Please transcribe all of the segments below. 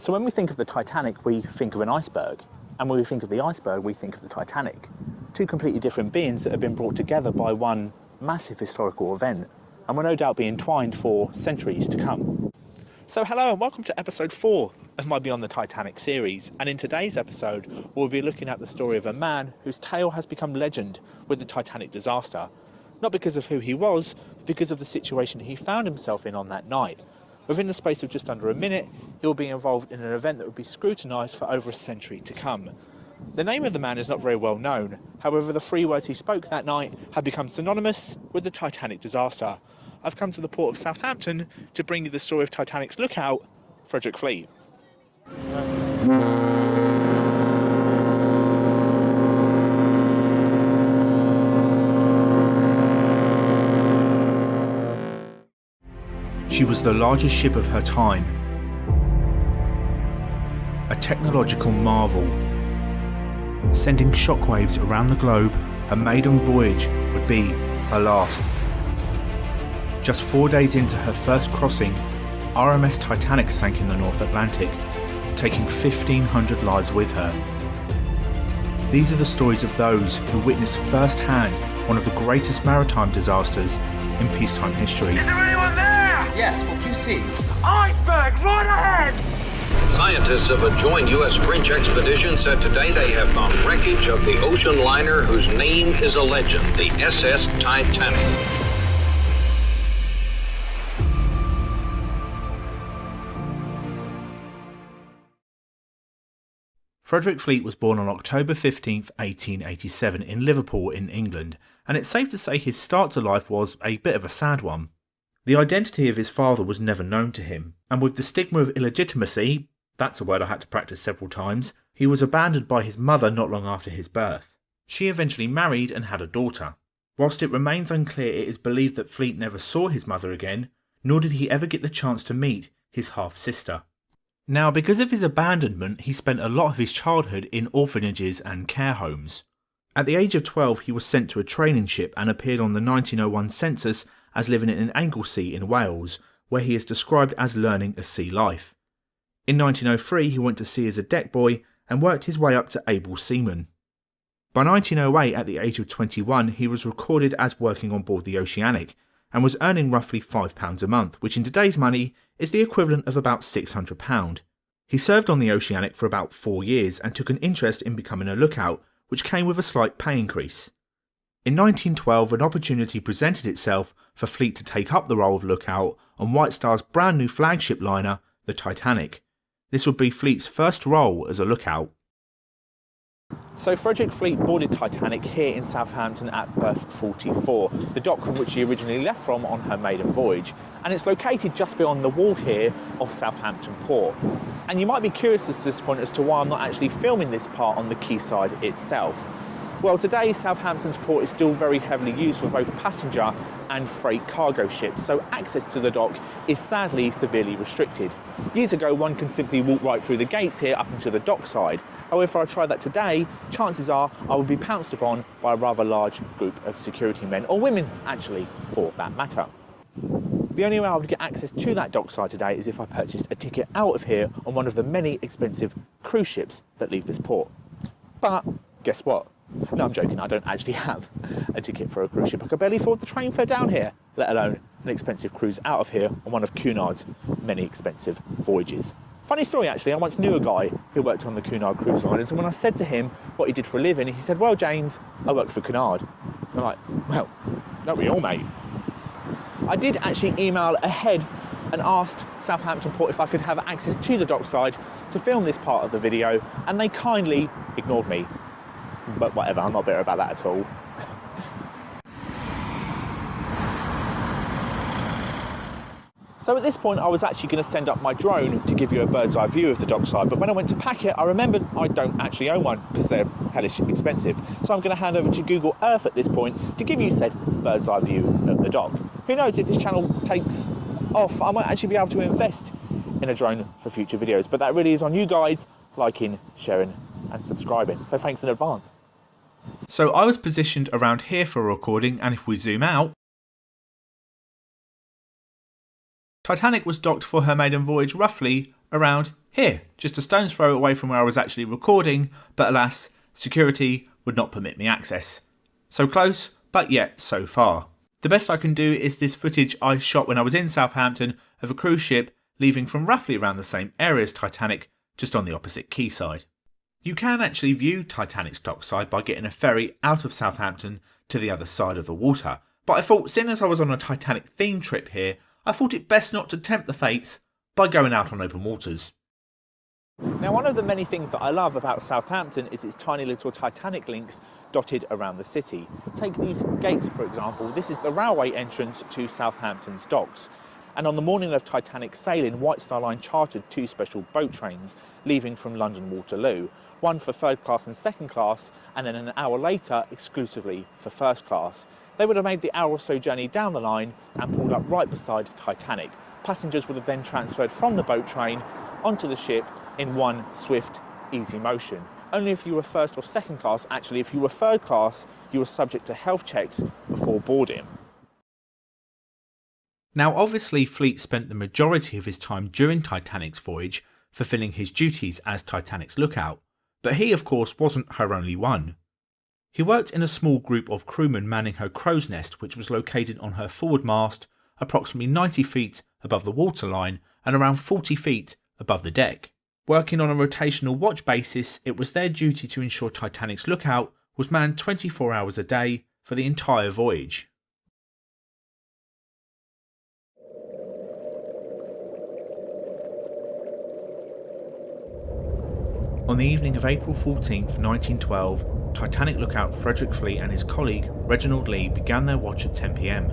So when we think of the Titanic, we think of an iceberg. And when we think of the iceberg, we think of the Titanic. Two completely different beings that have been brought together by one massive historical event, and will no doubt be entwined for centuries to come. So hello and welcome to episode 4 of my Beyond the Titanic series. And in today's episode, we'll be looking at the story of a man whose tale has become legend with the Titanic disaster. Not because of who he was, but because of the situation he found himself in on that night. Within the space of just under a minute, he will be involved in an event that would be scrutinised for over a century to come. The name of the man is not very well known, however the 3 words he spoke that night have become synonymous with the Titanic disaster. I've come to the port of Southampton to bring you the story of Titanic's lookout, Fredrick Fleet. She was the largest ship of her time, a technological marvel. Sending shockwaves around the globe, her maiden voyage would be her last. Just 4 days into her first crossing, RMS Titanic sank in the North Atlantic, taking 1,500 lives with her. These are the stories of those who witnessed firsthand one of the greatest maritime disasters in peacetime history. Is there anyone there? Yes, what do you see? Iceberg, right ahead! Scientists of a joint U.S. French expedition said today they have found wreckage of the ocean liner whose name is a legend, the SS Titanic. Fredrick Fleet was born on October 15th, 1887 in Liverpool in England, and it's safe to say his start to life was a bit of a sad one. The identity of his father was never known to him, and with the stigma of illegitimacy, that's a word I had to practice several times, he was abandoned by his mother not long after his birth. She eventually married and had a daughter. Whilst it remains unclear, it is believed that Fleet never saw his mother again, nor did he ever get the chance to meet his half-sister. Now, because of his abandonment, he spent a lot of his childhood in orphanages and care homes. At the age of 12, he was sent to a training ship and appeared on the 1901 census as living in Anglesey in Wales, where he is described as learning a sea life. In 1903, he went to sea as a deck boy and worked his way up to able seaman. By 1908, at the age of 21, he was recorded as working on board the Oceanic and was earning roughly £5 a month, which in today's money is the equivalent of about £600. He served on the Oceanic for about 4 years and took an interest in becoming a lookout, which came with a slight pay increase. In 1912, an opportunity presented itself for Fleet to take up the role of lookout on White Star's brand new flagship liner, the Titanic. This would be Fleet's first role as a lookout. So Fredrick Fleet boarded Titanic here in Southampton at berth 44, the dock from which she originally left from on her maiden voyage, and it's located just beyond the wall here of Southampton Port. And you might be curious at this point as to why I'm not actually filming this part on the quayside itself. Well, today Southampton's port is still very heavily used for both passenger and freight cargo ships, so access to the dock is sadly severely restricted. Years ago, one can simply walk right through the gates here up into the dockside. However, if I try that today, chances are I will be pounced upon by a rather large group of security men, or women actually, for that matter. The only way I would get access to that dockside today is if I purchased a ticket out of here on one of the many expensive cruise ships that leave this port. But guess what? No, I'm joking, I don't actually have a ticket for a cruise ship. I could barely afford the train fare down here, let alone an expensive cruise out of here on one of Cunard's many expensive voyages. Funny story actually, I once knew a guy who worked on the Cunard cruise liners, and when I said to him what he did for a living, he said, "Well, James, I work for Cunard." I'm like, well, don't we all, mate? I did actually email ahead and asked Southampton Port if I could have access to the dockside to film this part of the video, and they kindly ignored me. But whatever, I'm not bitter about that at all. So at this point I was actually going to send up my drone to give you a bird's eye view of the dockside, but when I went to pack it I remembered I don't actually own one because they're hellish expensive. So I'm going to hand over to Google Earth at this point to give you said bird's eye view of the dock. Who knows, if this channel takes off I might actually be able to invest in a drone for future videos, but that really is on you guys liking, sharing and subscribing, so thanks in advance. So I was positioned around here for a recording, and if we zoom out, Titanic was docked for her maiden voyage roughly around here, just a stone's throw away from where I was actually recording, but alas, security would not permit me access. So close, but yet so far. The best I can do is this footage I shot when I was in Southampton of a cruise ship leaving from roughly around the same area as Titanic, just on the opposite quayside. You can actually view Titanic's dockside by getting a ferry out of Southampton to the other side of the water, but I thought, seeing as I was on a Titanic themed trip here, I thought it best not to tempt the fates by going out on open waters. Now, one of the many things that I love about Southampton is its tiny little Titanic links dotted around the city. Take these gates, for example. This is the railway entrance to Southampton's docks. And on the morning of Titanic's sailing, White Star Line chartered 2 special boat trains leaving from London Waterloo, one for third class and second class, and then an hour later exclusively for first class. They would have made the hour or so journey down the line and pulled up right beside Titanic. Passengers would have then transferred from the boat train onto the ship in one swift, easy motion. Only if you were first or second class. Actually, if you were third class, you were subject to health checks before boarding. Now obviously Fleet spent the majority of his time during Titanic's voyage fulfilling his duties as Titanic's lookout, but he of course wasn't her only one. He worked in a small group of crewmen manning her crow's nest, which was located on her forward mast, approximately 90 feet above the waterline and around 40 feet above the deck. Working on a rotational watch basis, it was their duty to ensure Titanic's lookout was manned 24 hours a day for the entire voyage. On the evening of April 14th, 1912, Titanic lookout Fredrick Fleet and his colleague Reginald Lee began their watch at 10 p.m.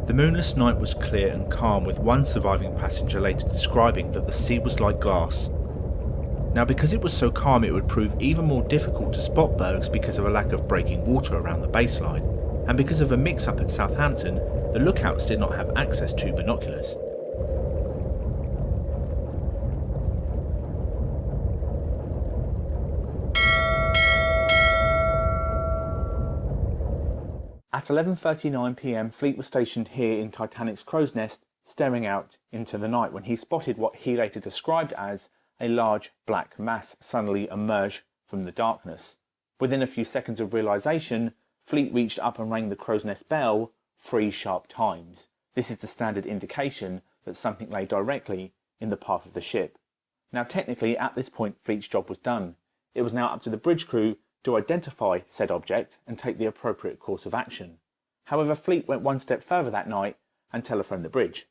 The moonless night was clear and calm, with one surviving passenger later describing that the sea was like glass. Now, because it was so calm, it would prove even more difficult to spot bergs because of a lack of breaking water around the baseline, and because of a mix-up at Southampton, the lookouts did not have access to binoculars. At 11:39 p.m, Fleet was stationed here in Titanic's crow's nest, staring out into the night, when he spotted what he later described as a large black mass suddenly emerge from the darkness. Within a few seconds of realisation, Fleet reached up and rang the crow's nest bell 3 sharp times. This is the standard indication that something lay directly in the path of the ship. Now technically, at this point, Fleet's job was done. It was now up to the bridge crew to identify said object and take the appropriate course of action. However, Fleet went one step further that night and telephoned the bridge.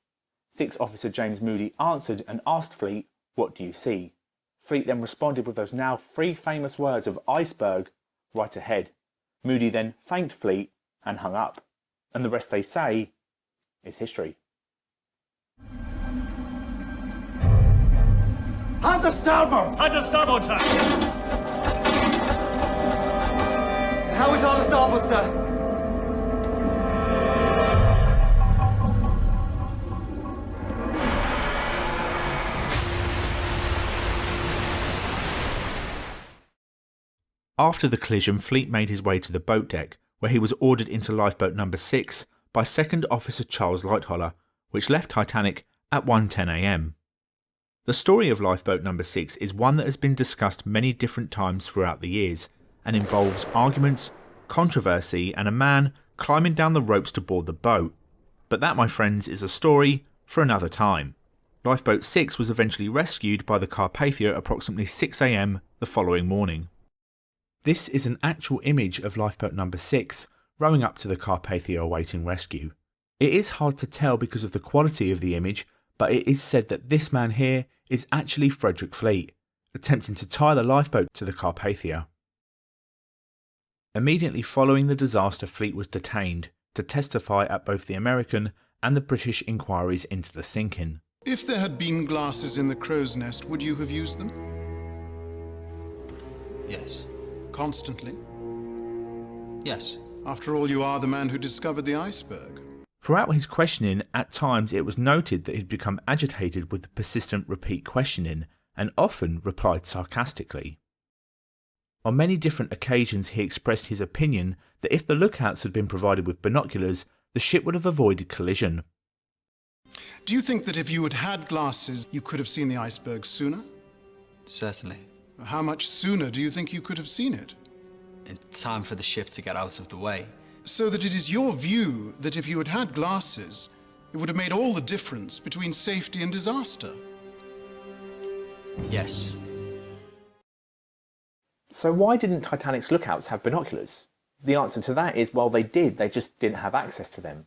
6th Officer James Moody answered and asked Fleet, "What do you see?" Fleet then responded with those now 3 famous words of "Iceberg" right ahead. Moody then thanked Fleet and hung up. And the rest, they say, is history. Hand to starboard! Hand to starboard, sir! How is all to starboard, sir? After the collision, Fleet made his way to the boat deck, where he was ordered into lifeboat number 6 by 2nd Officer Charles Lightholler, which left Titanic at 1:10 a.m. The story of lifeboat number 6 is one that has been discussed many different times throughout the years, and involves arguments, controversy, and a man climbing down the ropes to board the boat. But that, my friends, is a story for another time. Lifeboat 6 was eventually rescued by the Carpathia at approximately 6 a.m. the following morning. This is an actual image of lifeboat number 6 rowing up to the Carpathia awaiting rescue. It is hard to tell because of the quality of the image, but it is said that this man here is actually Fredrick Fleet, attempting to tie the lifeboat to the Carpathia. Immediately following the disaster, Fleet was detained to testify at both the American and the British inquiries into the sinking. If there had been glasses in the crow's nest, would you have used them? Yes. Constantly? Yes. After all, you are the man who discovered the iceberg. Throughout his questioning, at times it was noted that he'd become agitated with the persistent repeat questioning, and often replied sarcastically. On many different occasions he expressed his opinion that if the lookouts had been provided with binoculars, the ship would have avoided collision. Do you think that if you had had glasses, you could have seen the iceberg sooner? Certainly. How much sooner do you think you could have seen it? In time for the ship to get out of the way. So that it is your view that if you had had glasses, it would have made all the difference between safety and disaster. Yes. So why didn't Titanic's lookouts have binoculars? The answer to that is, well, they did, they just didn't have access to them.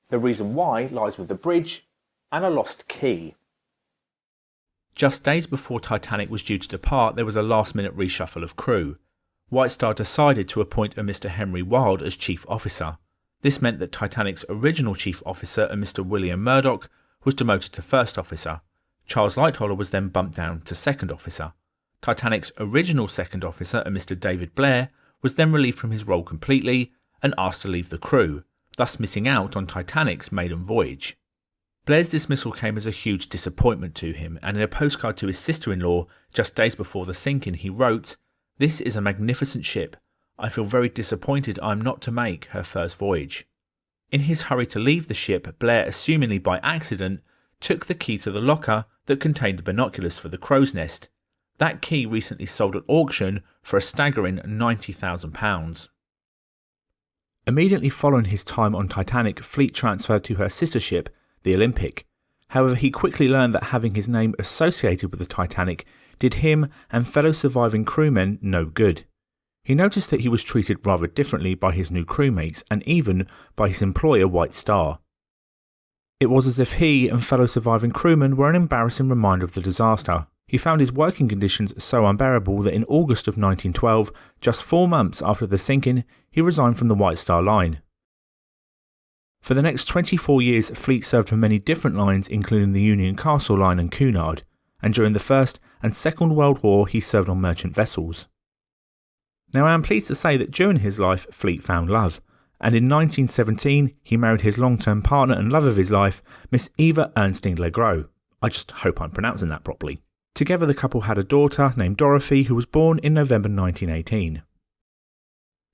The reason why lies with the bridge and a lost key. Just days before Titanic was due to depart, there was a last-minute reshuffle of crew. White Star decided to appoint a Mr. Henry Wilde as chief officer. This meant that Titanic's original chief officer, a Mr. William Murdoch, was demoted to first officer. Charles Lightoller was then bumped down to second officer. Titanic's original second officer, a Mr. David Blair, was then relieved from his role completely and asked to leave the crew, thus missing out on Titanic's maiden voyage. Blair's dismissal came as a huge disappointment to him, and in a postcard to his sister-in-law just days before the sinking he wrote, "This is a magnificent ship. I feel very disappointed I am not to make her first voyage." In his hurry to leave the ship, Blair, assumingly by accident, took the key to the locker that contained the binoculars for the crow's nest. That key recently sold at auction for a staggering £90,000. Immediately following his time on Titanic, Fleet transferred to her sister ship, the Olympic. However, he quickly learned that having his name associated with the Titanic did him and fellow surviving crewmen no good. He noticed that he was treated rather differently by his new crewmates and even by his employer White Star. It was as if he and fellow surviving crewmen were an embarrassing reminder of the disaster. He found his working conditions so unbearable that in August of 1912, just 4 months after the sinking, he resigned from the White Star Line. For the next 24 years, Fleet served for many different lines, including the Union Castle Line and Cunard, and during the First and Second World War he served on merchant vessels. Now I am pleased to say that during his life, Fleet found love, and in 1917 he married his long-term partner and love of his life, Miss Eva Ernstine Legros. I just hope I'm pronouncing that properly. Together the couple had a daughter named Dorothy who was born in November 1918.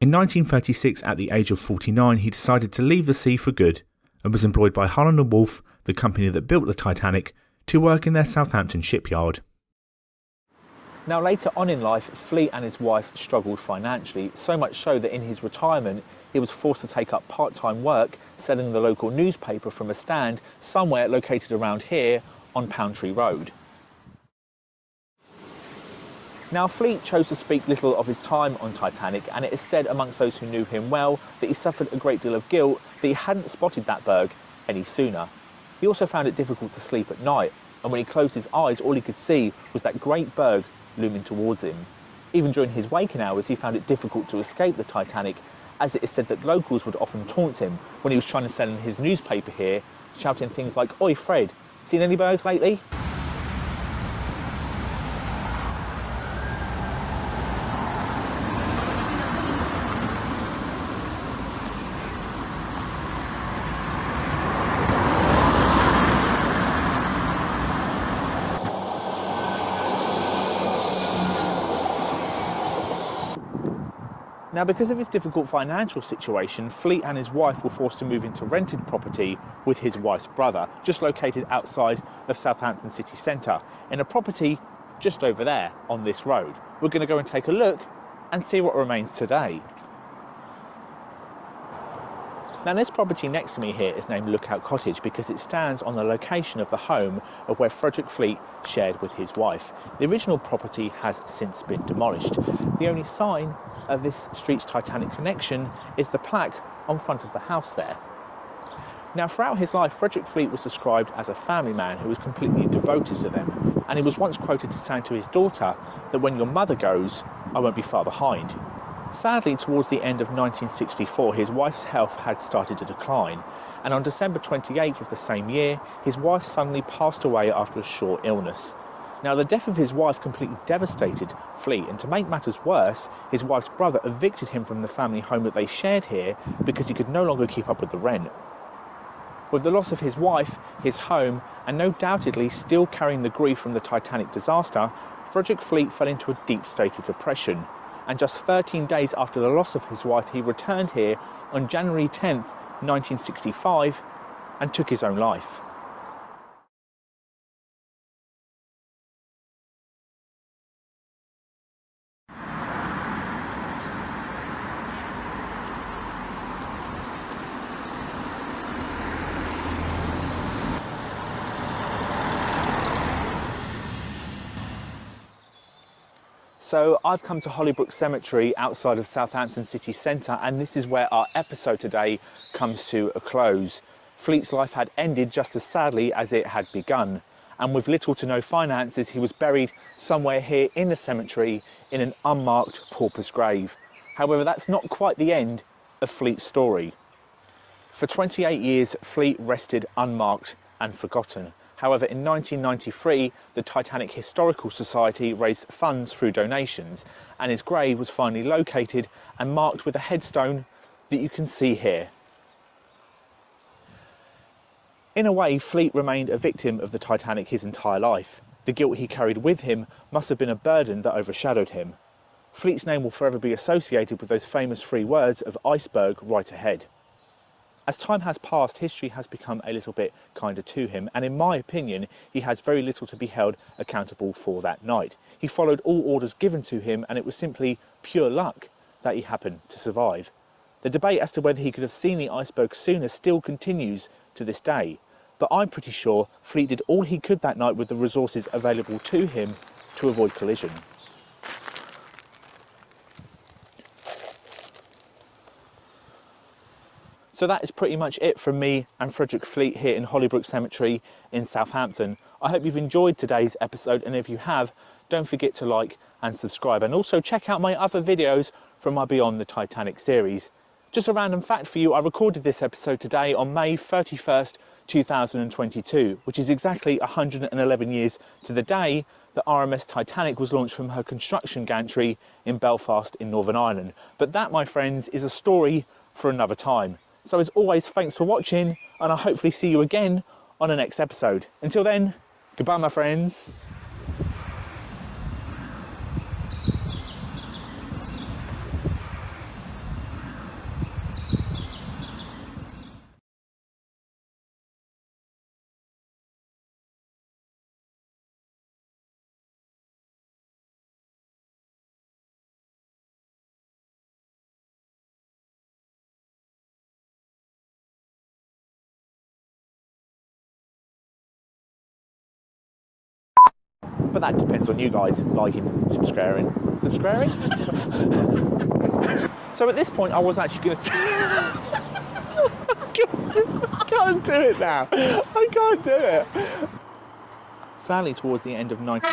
In 1936, at the age of 49, he decided to leave the sea for good and was employed by Holland & Wolff, the company that built the Titanic, to work in their Southampton shipyard. Now later on in life, Fleet and his wife struggled financially, so much so that in his retirement he was forced to take up part-time work selling the local newspaper from a stand somewhere located around here on Poundtree Road. Now Fleet chose to speak little of his time on Titanic, and it is said amongst those who knew him well that he suffered a great deal of guilt that he hadn't spotted that berg any sooner. He also found it difficult to sleep at night, and when he closed his eyes all he could see was that great berg looming towards him. Even during his waking hours he found it difficult to escape the Titanic, as it is said that locals would often taunt him when he was trying to sell his newspaper here, shouting things like, "Oi Fred, seen any bergs lately?" Now, because of his difficult financial situation, Fleet and his wife were forced to move into rented property with his wife's brother, just located outside of Southampton city centre, in a property just over there on this road. We're going to go and take a look and see what remains today. Now, this property next to me here is named Lookout Cottage because it stands on the location of the home of where Fredrick Fleet shared with his wife. The original property has since been demolished. The only sign of this street's Titanic connection is the plaque on front of the house there. Now, throughout his life, Fredrick Fleet was described as a family man who was completely devoted to them, and he was once quoted to saying to his daughter that when your mother goes, I won't be far behind. Sadly, towards the end of 1964, his wife's health had started to decline, and on December 28th of the same year, his wife suddenly passed away after a short illness. Now, the death of his wife completely devastated Fleet, and to make matters worse, his wife's brother evicted him from the family home that they shared here because he could no longer keep up with the rent. With the loss of his wife, his home, and no doubtedly still carrying the grief from the Titanic disaster, Fredrick Fleet fell into a deep state of depression. And just 13 days after the loss of his wife, he returned here on January 10th, 1965, and took his own life. So I've come to Hollybrook Cemetery outside of Southampton city centre, and this is where our episode today comes to a close. Fleet's life had ended just as sadly as it had begun, and with little to no finances he was buried somewhere here in the cemetery in an unmarked pauper's grave. However, that's not quite the end of Fleet's story. For 28 years Fleet rested unmarked and forgotten. However, in 1993, the Titanic Historical Society raised funds through donations, and his grave was finally located and marked with a headstone that you can see here. In a way, Fleet remained a victim of the Titanic his entire life. The guilt he carried with him must have been a burden that overshadowed him. Fleet's name will forever be associated with those famous 3 words of Iceberg right ahead. As time has passed, history has become a little bit kinder to him, and in my opinion, he has very little to be held accountable for that night. He followed all orders given to him, and it was simply pure luck that he happened to survive. The debate as to whether he could have seen the iceberg sooner still continues to this day, but I'm pretty sure Fleet did all he could that night with the resources available to him to avoid collision. So that is pretty much it from me and Fredrick Fleet here in Hollybrook Cemetery in Southampton. I hope you've enjoyed today's episode, and if you have, don't forget to like and subscribe, and also check out my other videos from my Beyond the Titanic series. Just a random fact for you, I recorded this episode today on May 31st, 2022, which is exactly 111 years to the day that RMS Titanic was launched from her construction gantry in Belfast in Northern Ireland. But that, my friends, is a story for another time. So as always, thanks for watching, and I'll hopefully see you again on the next episode. Until then, goodbye my friends. But that depends on you guys liking, subscribing. So at this point I was actually going to I can't do it now. I can't do it. Sadly, towards the end of 19...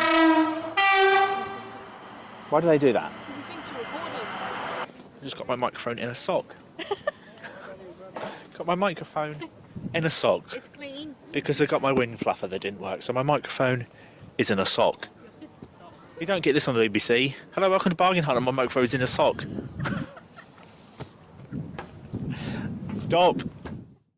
Why do they do that? I just got my microphone in a sock. Got my microphone in a sock. It's clean. Because I got my wind fluffer that didn't work, so my microphone is in a sock. You don't get this on the BBC. Hello, welcome to Bargain Hunt, and my microphone's in a sock. Stop.